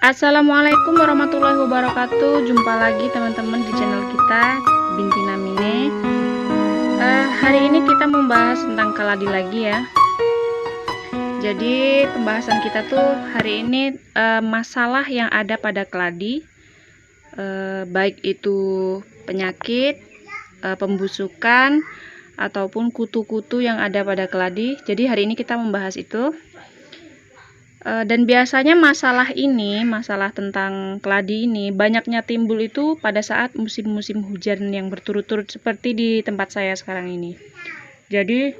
Assalamualaikum warahmatullahi wabarakatuh. Jumpa lagi teman-teman di channel kita Binti Namine. Hari ini kita membahas tentang keladi lagi ya. Jadi pembahasan kita tuh hari ini masalah yang ada pada keladi, baik itu penyakit, pembusukan ataupun kutu-kutu yang ada pada keladi. Jadi hari ini kita membahas itu. Dan biasanya masalah tentang keladi ini banyaknya timbul itu pada saat musim-musim hujan yang berturut-turut seperti di tempat saya sekarang ini. Jadi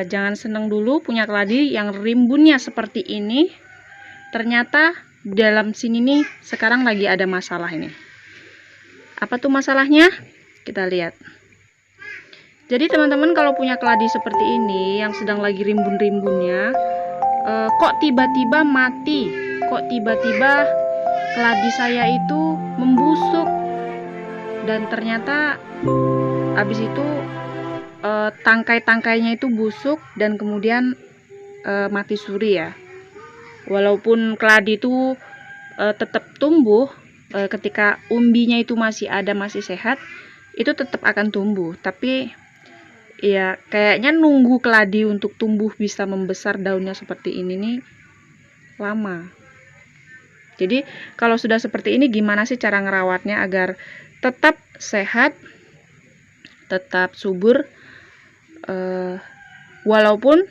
jangan senang dulu punya keladi yang rimbunnya seperti ini. Ternyata dalam sini nih sekarang lagi ada masalah ini. Apa tuh masalahnya? Kita lihat. Jadi teman-teman kalau punya keladi seperti ini yang sedang lagi rimbun-rimbunnya, kok tiba-tiba mati, kok tiba-tiba keladi saya itu membusuk, dan ternyata habis itu tangkai-tangkainya itu busuk dan kemudian mati suri ya. Walaupun keladi itu tetap tumbuh, ketika umbinya itu masih ada, masih sehat, itu tetap akan tumbuh, tapi ya kayaknya nunggu keladi untuk tumbuh bisa membesar daunnya seperti ini nih lama. Jadi kalau sudah seperti ini gimana sih cara ngerawatnya agar tetap sehat, tetap subur, walaupun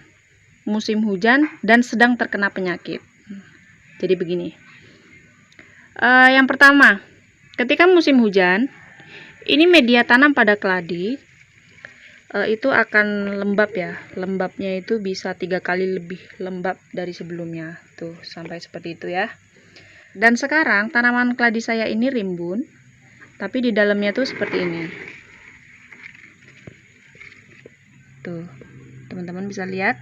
musim hujan dan sedang terkena penyakit. Jadi begini, yang pertama, ketika musim hujan ini media tanam pada keladi itu akan lembab ya. Lembabnya itu bisa 3 kali lebih lembab dari sebelumnya. Tuh, sampai seperti itu ya. Dan sekarang tanaman keladi saya ini rimbun, tapi di dalamnya tuh seperti ini. Tuh, teman-teman bisa lihat.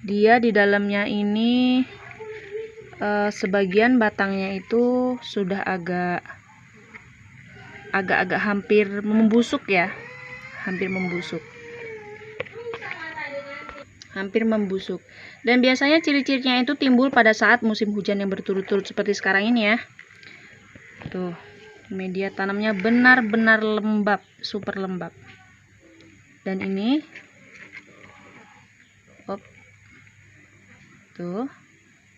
Dia di dalamnya ini sebagian batangnya itu sudah agak hampir membusuk ya, hampir membusuk. Dan biasanya ciri-cirinya itu timbul pada saat musim hujan yang berturut-turut seperti sekarang ini ya. Tuh, media tanamnya benar-benar lembab, super lembab. Dan ini tuh,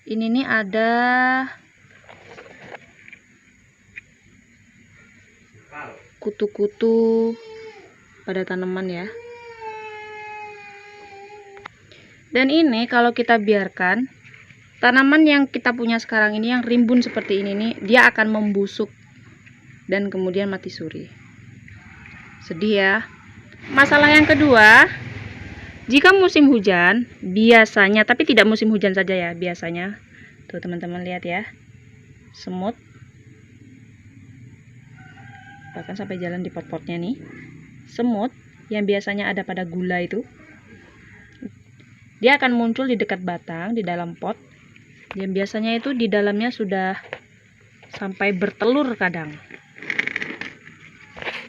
ini nih ada kutu-kutu pada tanaman ya. Dan ini kalau kita biarkan, tanaman yang kita punya sekarang ini yang rimbun seperti ini nih, dia akan membusuk dan kemudian mati suri. Sedih ya. Masalah yang kedua, jika musim hujan biasanya, tapi tidak musim hujan saja ya, biasanya tuh teman-teman lihat ya, semut bahkan sampai jalan di pot-potnya nih. Semut yang biasanya ada pada gula itu, dia akan muncul di dekat batang di dalam pot, yang biasanya itu di dalamnya sudah sampai bertelur kadang.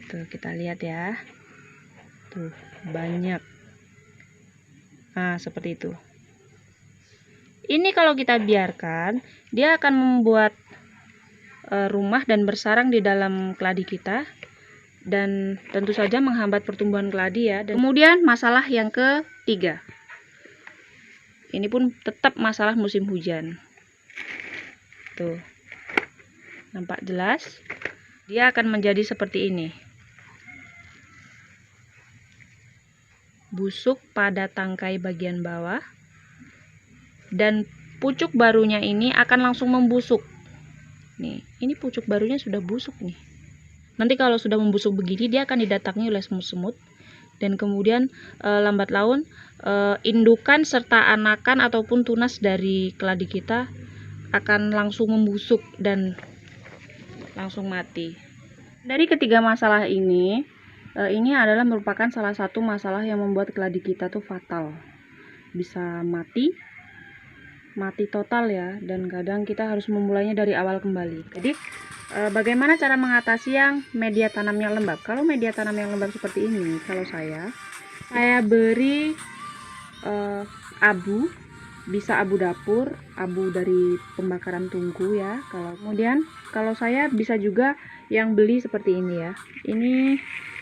Tuh kita lihat ya, tuh banyak. Nah seperti itu. Ini kalau kita biarkan, dia akan membuat rumah dan bersarang di dalam keladi kita, dan tentu saja menghambat pertumbuhan keladi ya. Dan kemudian masalah yang ketiga, ini pun tetap masalah musim hujan. Tuh, nampak jelas, dia akan menjadi seperti ini, busuk pada tangkai bagian bawah, dan pucuk barunya ini akan langsung membusuk. Nih, ini pucuk barunya sudah busuk nih. Nanti kalau sudah membusuk begini, dia akan didatangi oleh semut-semut, dan kemudian lambat laun indukan serta anakan ataupun tunas dari keladi kita akan langsung membusuk dan langsung mati. Dari ketiga masalah ini adalah merupakan salah satu masalah yang membuat keladi kita tuh fatal, bisa mati total ya, dan kadang kita harus memulainya dari awal kembali. Jadi bagaimana cara mengatasi yang media tanamnya lembab? Kalau media tanam yang lembab seperti ini, kalau saya beri abu bisa abu dapur, abu dari pembakaran tungku ya. Kemudian kalau saya bisa juga yang beli seperti ini ya. Ini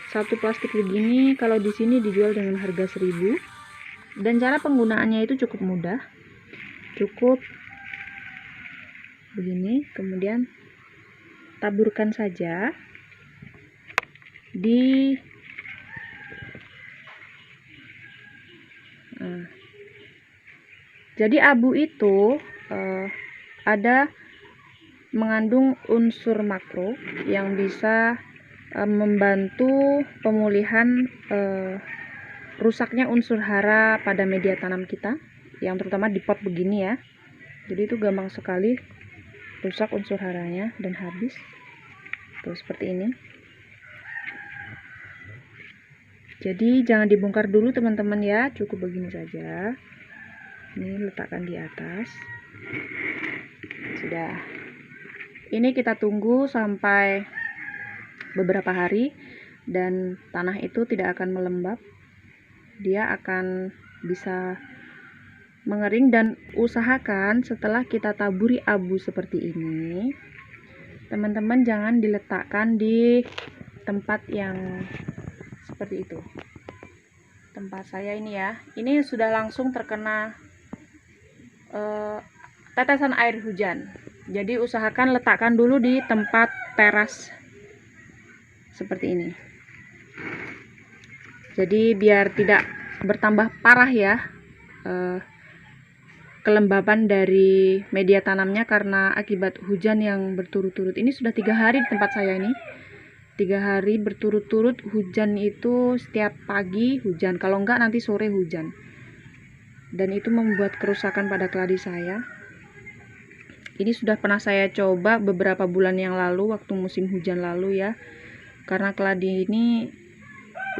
satu plastik begini kalau di sini dijual dengan harga 1.000. Dan cara penggunaannya itu cukup mudah. Cukup begini, kemudian taburkan saja di jadi abu itu ada mengandung unsur makro yang bisa membantu pemulihan rusaknya unsur hara pada media tanam kita, yang terutama di pot begini ya. Jadi itu gampang sekali rusak unsur haranya dan habis. Tuh seperti ini. Jadi jangan dibongkar dulu teman-teman ya, cukup begini saja. Ini letakkan di atas. Sudah. Ini kita tunggu sampai beberapa hari dan tanah itu tidak akan melembab. Dia akan bisa mengering, dan usahakan setelah kita taburi abu seperti ini, teman-teman jangan diletakkan di tempat yang seperti itu. Tempat saya ini ya, ini sudah langsung terkena tetesan air hujan. Jadi usahakan letakkan dulu di tempat teras seperti ini. Jadi biar tidak bertambah parah ya kelembaban dari media tanamnya karena akibat hujan yang berturut-turut. Ini sudah 3 hari di tempat saya ini. 3 hari berturut-turut hujan, itu setiap pagi hujan, kalau enggak nanti sore hujan. Dan itu membuat kerusakan pada keladi saya. Ini sudah pernah saya coba beberapa bulan yang lalu waktu musim hujan lalu ya. Karena keladi ini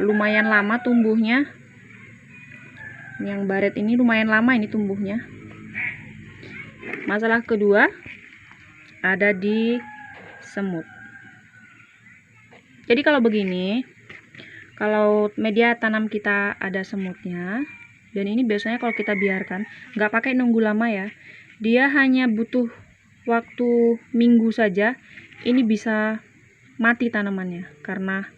lumayan lama tumbuhnya. Yang baret ini lumayan lama ini tumbuhnya. Masalah kedua ada di semut. Jadi kalau begini, kalau media tanam kita ada semutnya, dan ini biasanya kalau kita biarkan, nggak pakai nunggu lama ya, dia hanya butuh waktu minggu saja, ini bisa mati tanamannya. Karena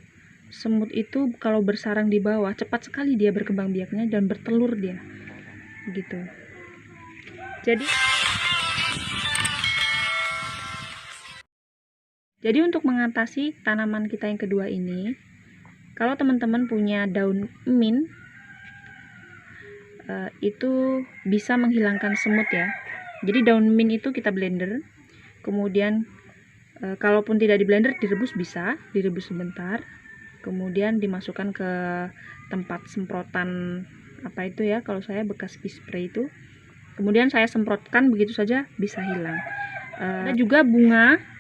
semut itu kalau bersarang di bawah, cepat sekali dia berkembang biaknya dan bertelur dia, gitu. Jadi untuk mengatasi tanaman kita yang kedua ini, kalau teman-teman punya daun mint, itu bisa menghilangkan semut ya. Jadi daun mint itu kita blender, kemudian kalaupun tidak di blender, direbus bisa, direbus sebentar, kemudian dimasukkan ke tempat semprotan apa itu ya, kalau saya bekas spray itu, kemudian saya semprotkan begitu saja bisa hilang. Ada juga bunga.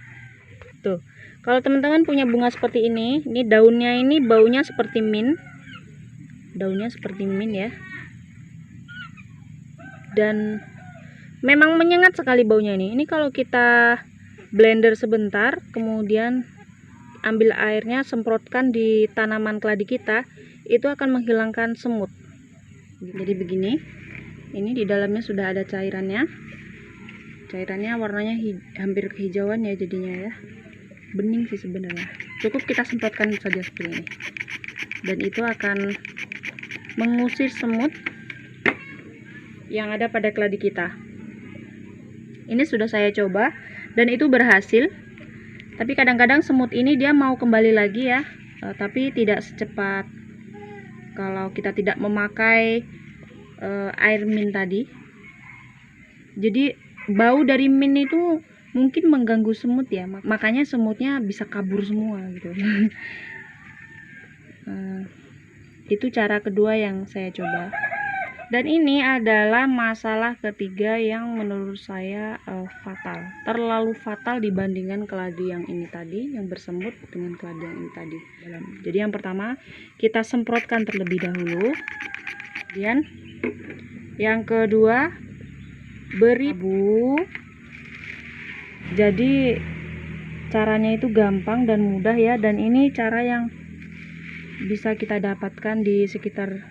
Tuh, kalau teman-teman punya bunga seperti ini daunnya ini baunya seperti mint. Daunnya seperti mint ya. Dan memang menyengat sekali baunya ini. Ini kalau kita blender sebentar, kemudian ambil airnya, semprotkan di tanaman keladi kita, itu akan menghilangkan semut. Jadi begini. Ini di dalamnya sudah ada cairannya. Cairannya warnanya hampir kehijauan ya jadinya ya. Bening sih sebenarnya. Cukup kita semprotkan saja seperti ini. Dan itu akan mengusir semut yang ada pada keladi kita. Ini sudah saya coba dan itu berhasil. Tapi kadang-kadang semut ini dia mau kembali lagi ya. Tapi tidak secepat kalau kita tidak memakai air mint tadi. Jadi bau dari mint itu mungkin mengganggu semut ya, makanya semutnya bisa kabur semua gitu. Itu cara kedua yang saya coba. Dan ini adalah masalah ketiga yang menurut saya fatal, terlalu fatal dibandingkan keladi yang ini tadi, yang bersemut, dengan keladi yang ini tadi. Jadi yang pertama kita semprotkan terlebih dahulu, kemudian yang kedua beri abu. Jadi caranya itu gampang dan mudah ya, dan ini cara yang bisa kita dapatkan di sekitar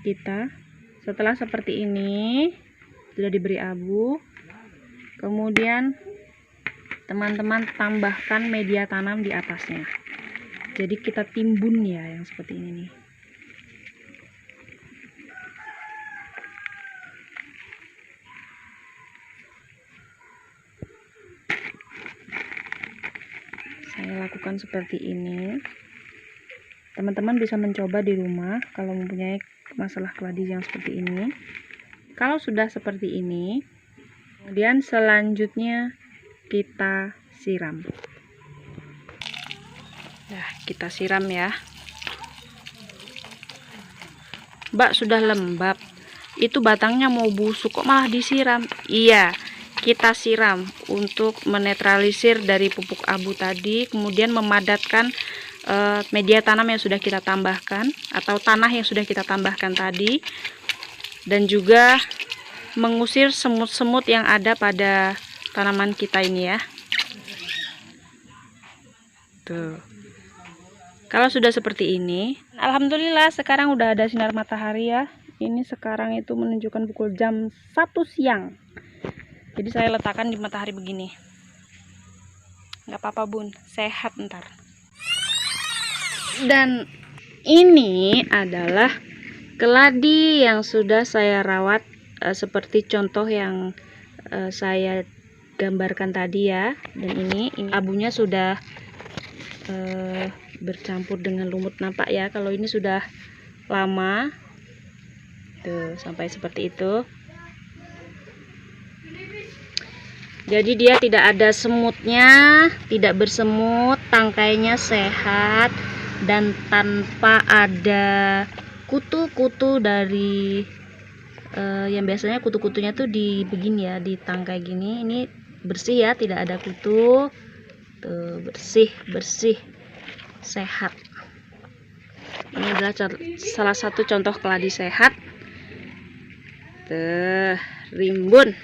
kita. Setelah seperti ini, sudah diberi abu. Kemudian teman-teman tambahkan media tanam di atasnya. Jadi kita timbun ya, yang seperti ini nih. Saya lakukan seperti ini. Teman-teman bisa mencoba di rumah kalau mempunyai masalah keladi yang seperti ini. Kalau sudah seperti ini, kemudian selanjutnya kita siram. Nah, kita siram ya. Mbak, sudah lembab. Itu batangnya mau busuk kok malah disiram. Iya, kita siram untuk menetralisir dari pupuk abu tadi, kemudian memadatkan media tanam yang sudah kita tambahkan atau tanah yang sudah kita tambahkan tadi, dan juga mengusir semut-semut yang ada pada tanaman kita ini ya. Tuh. Kalau sudah seperti ini, alhamdulillah sekarang udah ada sinar matahari ya. Ini sekarang itu menunjukkan pukul jam 1 siang. Jadi saya letakkan di matahari begini. Nggak apa-apa bun, sehat ntar. Dan ini adalah keladi yang sudah saya rawat seperti contoh yang saya gambarkan tadi ya. Dan ini abunya sudah bercampur dengan lumut, nampak ya kalau ini sudah lama tuh sampai seperti itu. Jadi dia tidak ada semutnya, tidak bersemut, tangkainya sehat dan tanpa ada kutu-kutu dari yang biasanya kutu-kutunya tuh di begini ya, di tangkai gini. Ini bersih ya, tidak ada kutu tuh, bersih sehat. Ini adalah salah satu contoh keladi sehat. Tuh, rimbun.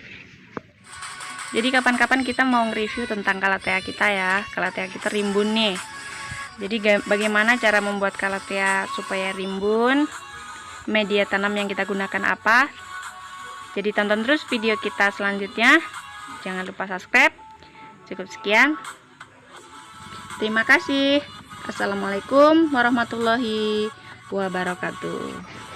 Jadi kapan-kapan kita mau nge-review tentang kalatea kita ya. Kalatea kita rimbun nih. Jadi bagaimana cara membuat kalatea supaya rimbun, media tanam yang kita gunakan apa. Jadi tonton terus video kita selanjutnya. Jangan lupa subscribe. Cukup sekian. Terima kasih. Assalamualaikum warahmatullahi wabarakatuh.